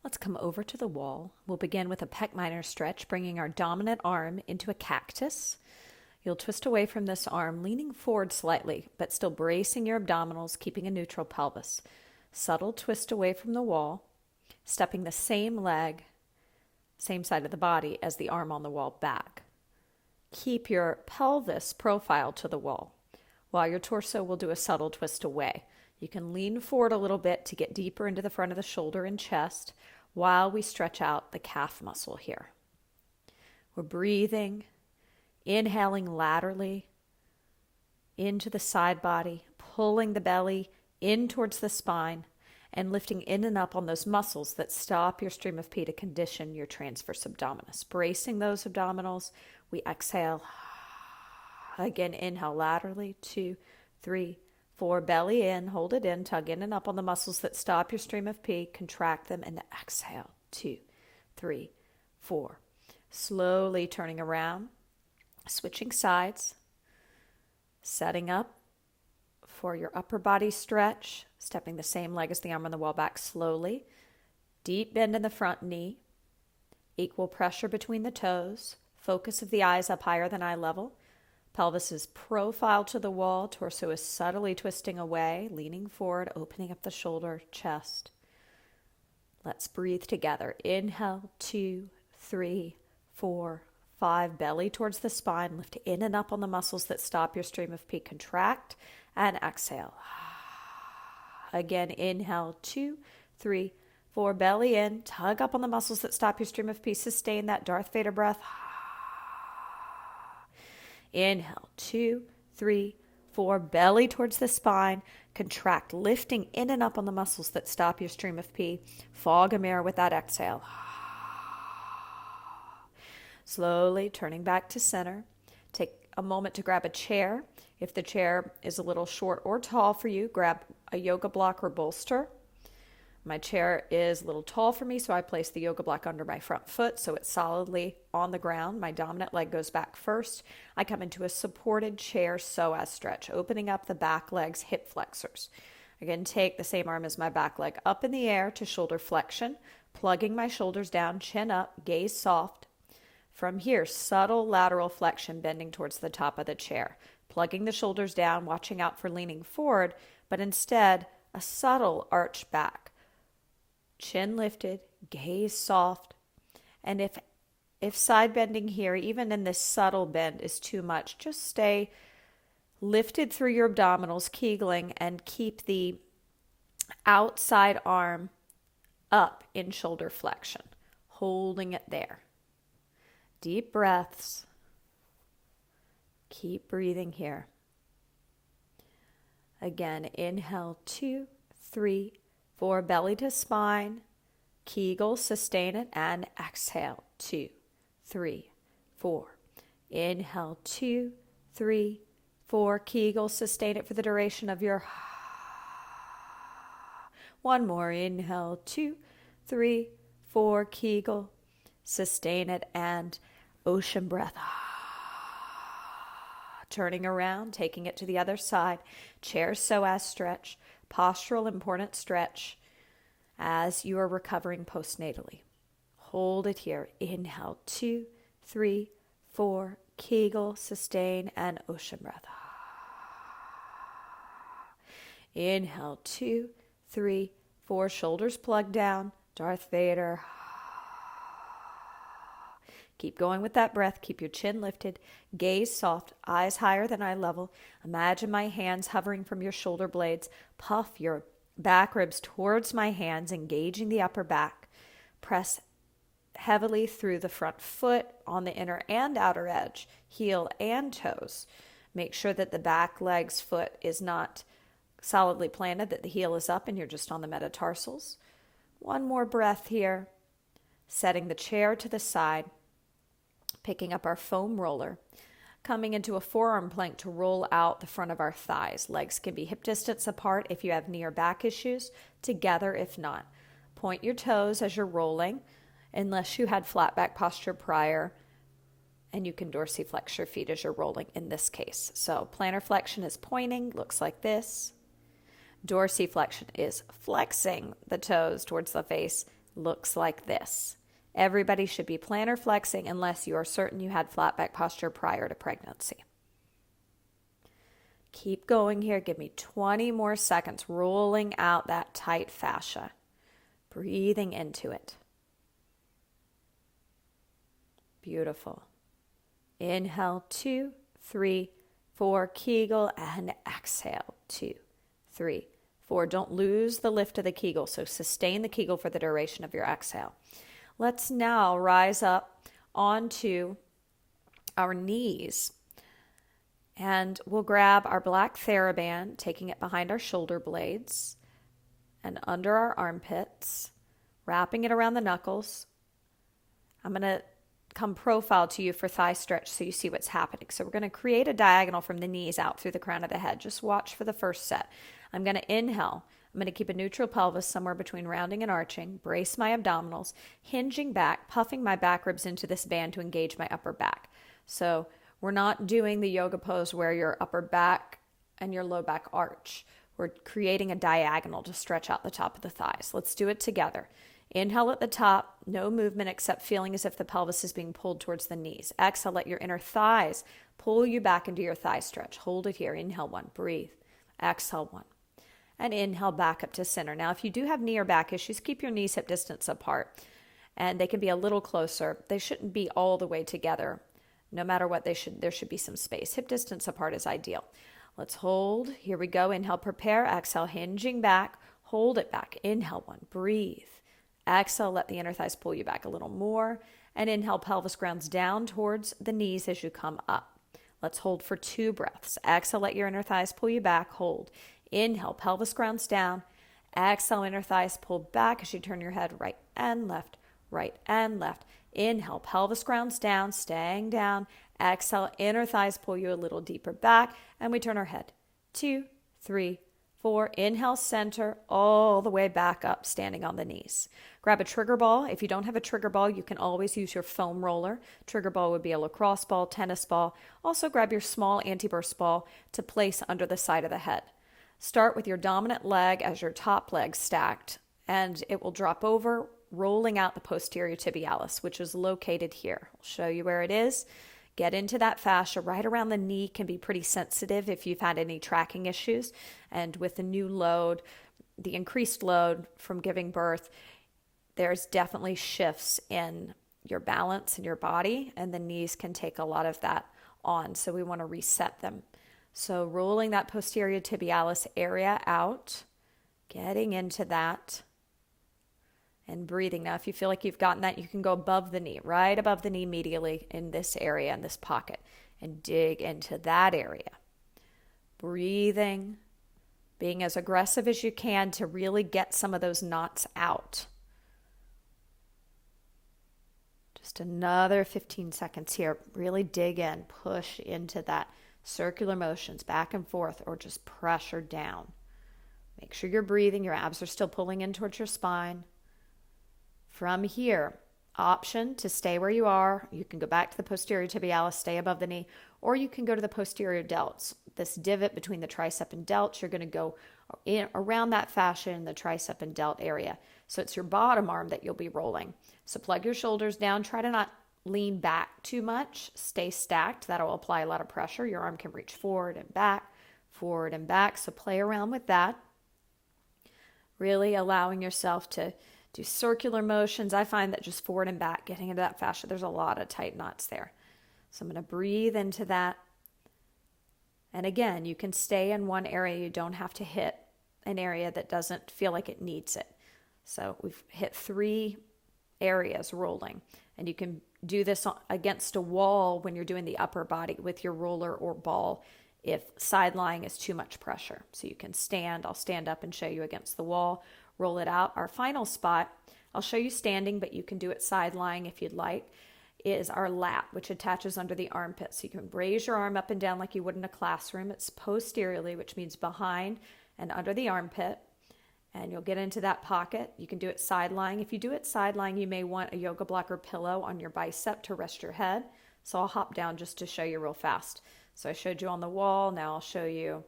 Let's come over to the wall. We'll begin with a pec minor stretch, bringing our dominant arm into a cactus. You'll twist away from this arm, leaning forward slightly, but still bracing your abdominals, keeping a neutral pelvis. Subtle twist away from the wall, stepping the same leg, same side of the body as the arm on the wall back. Keep your pelvis profile to the wall, while your torso will do a subtle twist away. You can lean forward a little bit to get deeper into the front of the shoulder and chest while we stretch out the calf muscle here. We're breathing, inhaling laterally into the side body, pulling the belly in towards the spine, and lifting in and up on those muscles that stop your stream of pee to condition your transverse abdominis. Bracing those abdominals, we exhale. Again, inhale laterally, 2, 3, 4, belly in, hold it in, tug in and up on the muscles that stop your stream of pee, contract them, and exhale, 2, 3, 4. Slowly turning around, switching sides, setting up for your upper body stretch, stepping the same leg as the arm on the wall back slowly. Deep bend in the front knee, equal pressure between the toes, focus of the eyes up higher than eye level. Pelvis is profile to the wall, torso is subtly twisting away, leaning forward, opening up the shoulder, chest. Let's breathe together. Inhale, 2, 3, 4, 5. Belly towards the spine, lift in and up on the muscles that stop your stream of pee. Contract and exhale. Again, inhale, 2, 3, 4. Belly in, tug up on the muscles that stop your stream of pee. Sustain that Darth Vader breath. Inhale, 2, 3, 4. Belly towards the spine. Contract, lifting in and up on the muscles that stop your stream of pee. Fog a mirror with that exhale. Slowly turning back to center. Take a moment to grab a chair. If the chair is a little short or tall for you, grab a yoga block or bolster. My chair is a little tall for me, so I place the yoga block under my front foot so it's solidly on the ground. My dominant leg goes back first. I come into a supported chair psoas stretch, opening up the back leg's hip flexors. Again, take the same arm as my back leg up in the air to shoulder flexion, plugging my shoulders down, chin up, gaze soft. From here, subtle lateral flexion, bending towards the top of the chair, plugging the shoulders down, watching out for leaning forward, but instead a subtle arch back. Chin lifted, gaze soft. And if side bending here, even in this subtle bend, is too much, just stay lifted through your abdominals, kegling, and keep the outside arm up in shoulder flexion, holding it there. Deep breaths. Keep breathing here. Again, inhale, 2, 3, 4, belly to spine, Kegel, sustain it, and exhale, 2, 3, 4. Inhale, 2, 3, 4, Kegel, sustain it for the duration of your. One more, inhale, 2, 3, 4, Kegel, sustain it, and ocean breath. Turning around, taking it to the other side, chair psoas stretch. Postural important stretch as you are recovering postnatally. Hold it here. Inhale, 2, 3, 4, Kegel, sustain, and ocean breath. Inhale, 2, 3, 4, shoulders plugged down, Darth Vader. Keep going with that breath. Keep your chin lifted, gaze soft, eyes higher than eye level. Imagine my hands hovering from your shoulder blades. Puff your back ribs towards my hands, engaging the upper back. Press heavily through the front foot on the inner and outer edge, heel and toes. Make sure that the back leg's foot is not solidly planted, that the heel is up and you're just on the metatarsals. One more breath here. Setting the chair to the side. Picking up our foam roller, coming into a forearm plank to roll out the front of our thighs. Legs can be hip distance apart if you have knee or back issues, together if not. Point your toes as you're rolling, unless you had flat back posture prior, and you can dorsiflex your feet as you're rolling in this case. So plantar flexion is pointing, looks like this. Dorsiflexion is flexing the toes towards the face, looks like this. Everybody should be plantar flexing unless you are certain you had flat back posture prior to pregnancy. Keep going here. Give me 20 more seconds, rolling out that tight fascia, breathing into it. Beautiful. Inhale, 2, 3, 4, Kegel, and exhale, 2, 3, 4. Don't lose the lift of the Kegel, so sustain the Kegel for the duration of your exhale. Let's now rise up onto our knees, and we'll grab our black Theraband, taking it behind our shoulder blades and under our armpits, wrapping it around the knuckles. I'm going to come profile to you for thigh stretch so you see what's happening. So we're going to create a diagonal from the knees out through the crown of the head. Just watch for the first set. I'm going to inhale. I'm going to keep a neutral pelvis somewhere between rounding and arching, brace my abdominals, hinging back, puffing my back ribs into this band to engage my upper back. So we're not doing the yoga pose where your upper back and your low back arch. We're creating a diagonal to stretch out the top of the thighs. Let's do it together. Inhale at the top, no movement except feeling as if the pelvis is being pulled towards the knees. Exhale, let your inner thighs pull you back into your thigh stretch. Hold it here. Inhale 1, breathe. Exhale 1. And inhale back up to center. Now, if you do have knee or back issues, keep your knees hip distance apart. And they can be a little closer. They shouldn't be all the way together. No matter what, there should be some space. Hip distance apart is ideal. Let's hold. Here we go. Inhale, prepare. Exhale, hinging back. Hold it back. Inhale 1, breathe. Exhale, let the inner thighs pull you back a little more. And inhale, pelvis grounds down towards the knees as you come up. Let's hold for 2 breaths. Exhale, let your inner thighs pull you back. Hold. Inhale, pelvis grounds down. Exhale, inner thighs pull back as you turn your head right and left, right and left. Inhale, pelvis grounds down, staying down. Exhale, inner thighs pull you a little deeper back, and we turn our head. 2, 3, 4. Inhale, center, all the way back up, standing on the knees. Grab a trigger ball. If you don't have a trigger ball, you can always use your foam roller. Trigger ball would be a lacrosse ball, tennis ball. Also grab your small anti-burst ball to place under the side of the head. Start with your dominant leg as your top leg stacked, and it will drop over, rolling out the posterior tibialis, which is located here. I'll show you where it is. Get into that fascia. Right around the knee can be pretty sensitive if you've had any tracking issues. And with the new load, the increased load from giving birth, there's definitely shifts in your balance in your body, and the knees can take a lot of that on. So we want to reset them. So rolling that posterior tibialis area out, getting into that, and breathing. Now, if you feel like you've gotten that, you can go above the knee, right above the knee medially in this area, in this pocket, and dig into that area. Breathing, being as aggressive as you can to really get some of those knots out. Just another 15 seconds here. Really dig in, push into that. Circular motions back and forth, or just pressure down. Make sure you're breathing. Your abs are still pulling in towards your spine. From here, option to stay where you are. You can go back to the posterior tibialis, stay above the knee, or you can go to the posterior delts. This divot between the tricep and delts, you're going to go around that fascia in the tricep and delt area. So it's your bottom arm that you'll be rolling. So plug your shoulders down. Try to not lean back too much. Stay stacked. That'll apply a lot of pressure. Your arm can reach forward and back, forward and back. So play around with that. Really allowing yourself to do circular motions. I find that just forward and back, getting into that fascia, there's a lot of tight knots there. So I'm going to breathe into that. And again, you can stay in one area. You don't have to hit an area that doesn't feel like it needs it. So we've hit 3 areas rolling. And you can do this against a wall when you're doing the upper body with your roller or ball if side lying is too much pressure. So you can stand. I'll stand up and show you against the wall. Roll it out. Our final spot, I'll show you standing, but you can do it side lying if you'd like, is our lat, which attaches under the armpit. So you can raise your arm up and down like you would in a classroom. It's posteriorly, which means behind and under the armpit. And you'll get into that pocket. You can do it side lying. If you do it side lying, you may want a yoga block or pillow on your bicep to rest your head. So I'll hop down just to show you real fast. So I showed you on the wall. Now I'll show you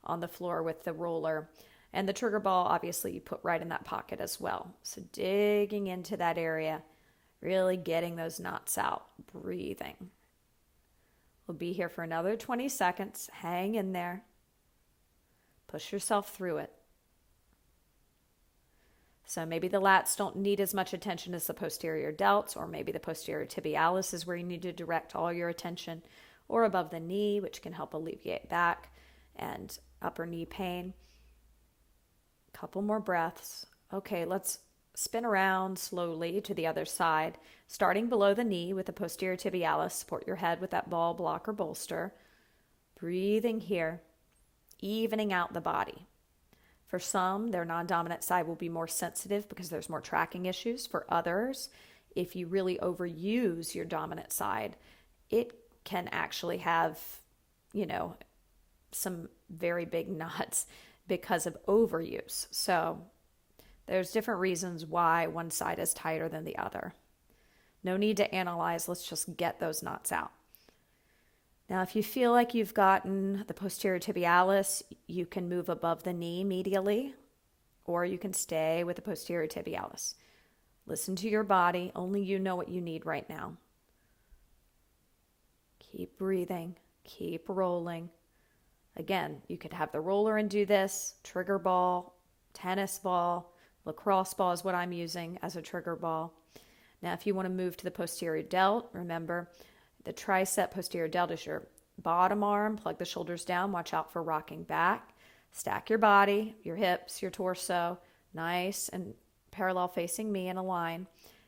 on the floor with the roller. And the trigger ball, obviously, you put right in that pocket as well. So digging into that area, really getting those knots out, breathing. We'll be here for another 20 seconds. Hang in there. Push yourself through it. So maybe the lats don't need as much attention as the posterior delts, or maybe the posterior tibialis is where you need to direct all your attention, or above the knee, which can help alleviate back and upper knee pain. Couple more breaths. Okay, let's spin around slowly to the other side, starting below the knee with the posterior tibialis. Support your head with that ball, block, or bolster. Breathing here, evening out the body. For some, their non-dominant side will be more sensitive because there's more tracking issues. For others, if you really overuse your dominant side, it can actually have, some very big knots because of overuse. So there's different reasons why one side is tighter than the other. No need to analyze. Let's just get those knots out. Now, if you feel like you've gotten the posterior tibialis, you can move above the knee medially, or you can stay with the posterior tibialis. Listen to your body. Only you know what you need right now. Keep breathing. Keep rolling. Again, you could have the roller and do this, trigger ball, tennis ball, lacrosse ball is what I'm using as a trigger ball. Now, if you want to move to the posterior delt, remember, the tricep posterior delt is your bottom arm. Plug the shoulders down. Watch out for rocking back. Stack your body, your hips, your torso, nice and parallel facing me in a line.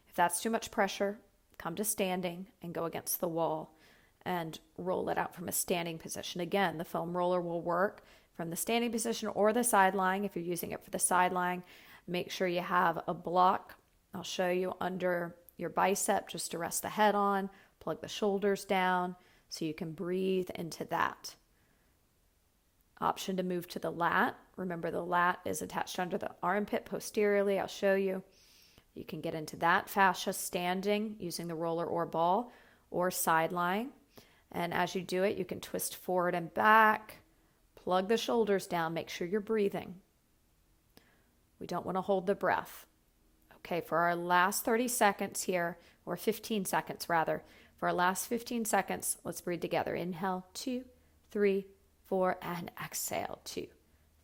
If that's too much pressure, come to standing and go against the wall and roll it out from a standing position. Again, the foam roller will work from the standing position or the side lying. If you're using it for the side lying, make sure you have a block. I'll show you under your bicep just to rest the head on. Plug the shoulders down so you can breathe into that. Option to move to the lat. Remember, the lat is attached under the armpit posteriorly. I'll show you. You can get into that fascia standing using the roller or ball, or side lying. And as you do it, you can twist forward and back. Plug the shoulders down. Make sure you're breathing. We don't want to hold the breath. Okay, for our last 30 seconds here, or 15 seconds rather, for our last 15 seconds, let's breathe together. Inhale, 2, 3, 4, and exhale, 2,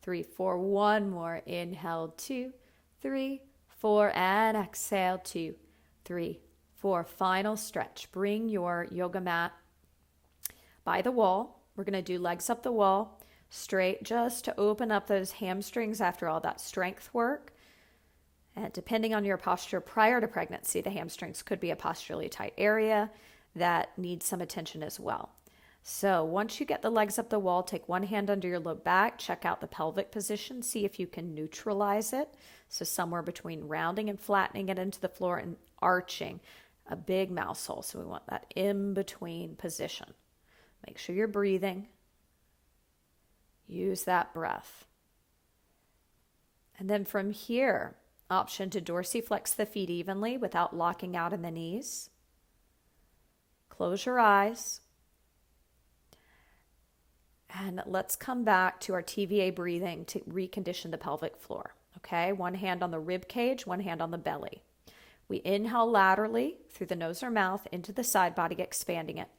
3, 4. One more. Inhale, 2, 3, 4, and exhale, 2, 3, 4. Final stretch. Bring your yoga mat by the wall. We're going to do legs up the wall, straight, just to open up those hamstrings after all that strength work. And depending on your posture prior to pregnancy, the hamstrings could be a posturally tight area that needs some attention as well. So once you get the legs up the wall, take one hand under your low back, check out the pelvic position, see if you can neutralize it. So somewhere between rounding and flattening it into the floor and arching, a big mouse hole. So we want that in-between position. Make sure you're breathing. Use that breath. And then from here, option to dorsiflex the feet evenly without locking out in the knees. Close your eyes. And let's come back to our TVA breathing to recondition the pelvic floor. Okay, one hand on the rib cage, one hand on the belly. We inhale laterally through the nose or mouth into the side body, expanding it.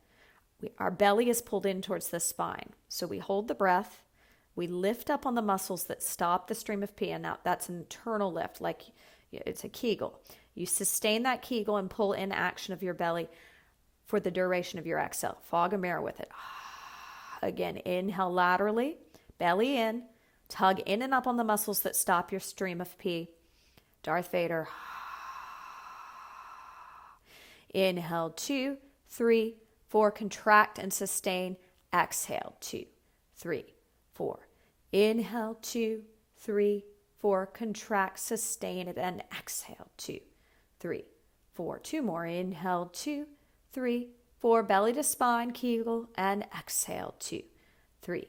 Our belly is pulled in towards the spine. So we hold the breath. We lift up on the muscles that stop the stream of pee. And now that's an internal lift, like it's a Kegel. You sustain that Kegel and pull in action of your belly for the duration of your exhale. Fog a mirror with it. Again, inhale laterally, belly in, tug in and up on the muscles that stop your stream of pee. Darth Vader. Inhale, 2, 3, 4, contract and sustain. Exhale, 2, 3, 4. Inhale, 2, 3, 4, contract, sustain it, and exhale, 2, 3, 4. Two more. Inhale, 2, 3, 4, belly to spine, Kegel, and exhale, 2, 3,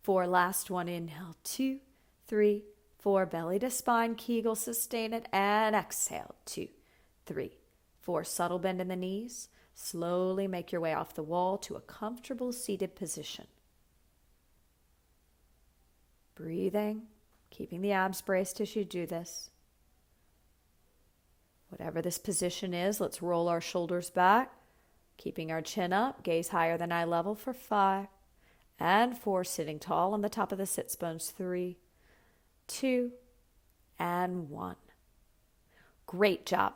4. Last one. Inhale, 2, 3, 4, belly to spine, Kegel, sustain it, and exhale, 2, 3, 4. Subtle bend in the knees. Slowly make your way off the wall to a comfortable seated position. Breathing. Keeping the abs braced as you do this. Whatever this position is, let's roll our shoulders back, keeping our chin up, gaze higher than eye level for 5 and 4, sitting tall on the top of the sits bones, 3, 2, and 1. Great job.